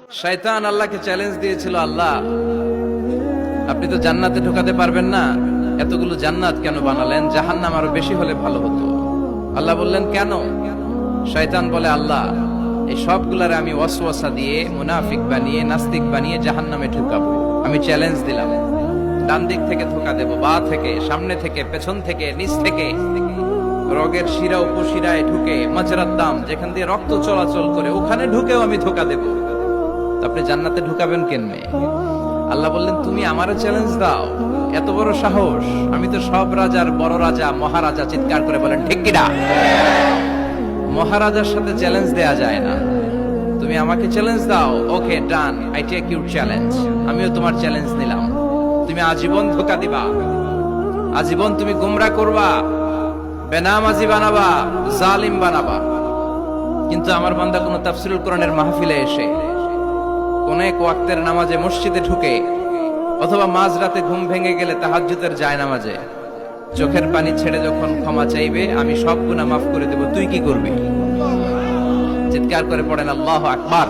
শয়তান আল্লাহকে চ্যালেঞ্জ দিয়েছিল, আল্লাহ আপনি তো জান্নাতে ঢোকাতে পারবেন না, এতগুলো জান্নাত কেন বানালেন? জাহান্নাম আরো বেশি হলে ভালো হতো। আল্লাহ বললেন কেন? শয়তান বলে, আল্লাহ এই সবগুলারে আমি ওয়াসওয়াসা দিয়ে মুনাফিক বানিয়ে নাস্তিক বানিয়ে জাহান্নামে ঢুকাবো। আমি চ্যালেঞ্জ দিলাম, ডান দিক থেকে ধোকা দেব, বা থেকে, সামনে থেকে, পেছন থেকে, নিচ থেকে, রগের শিরা উপশিরায় ঢুকে, মাজরার দাম যেখান দিয়ে রক্ত চলাচল করে ওখানে ঢুকেও আমি ধোকা দেব। আপনি জান্নাতে ঢুকাবেন কেমনে? আল্লাহ বললেন, তুমি আমারে চ্যালেঞ্জ দাও, এত বড় সাহস? আমি তো সব রাজার বড় রাজা, মহারাজা। চিৎকার করে বলেন ঠিক কিনা? মহারাজার সাথে চ্যালেঞ্জ দেয়া যায় না। তুমি আমাকে চ্যালেঞ্জ দাও, ওকে ডান, আই টেক ইউর চ্যালেঞ্জ। আমিও তোমার চ্যালেঞ্জ নিলাম। তুমি আজীবন ধোকা দিবা, আজীবন তুমি গুমরা করবা, বেনামাজি বানাবা, জালিম বানাবা। কিন্তু আমার বান্দা কোন তাফসীরুল কোরআনের মাহফিলে এসে, কোন এক ওয়াক্তের নামাজে মসজিদে ঢুকে, অথবা মাঝরাতে ঘুম ভেঙে গেলে তাহাজ্জুদের জায়নামাজে চোখের পানি ছেড়ে যখন ক্ষমা চাইবে, আমি সব গুনাহ মাফ করে দেব, তুই কি করবি? চিৎকার করে পড়েন আল্লাহু আকবার।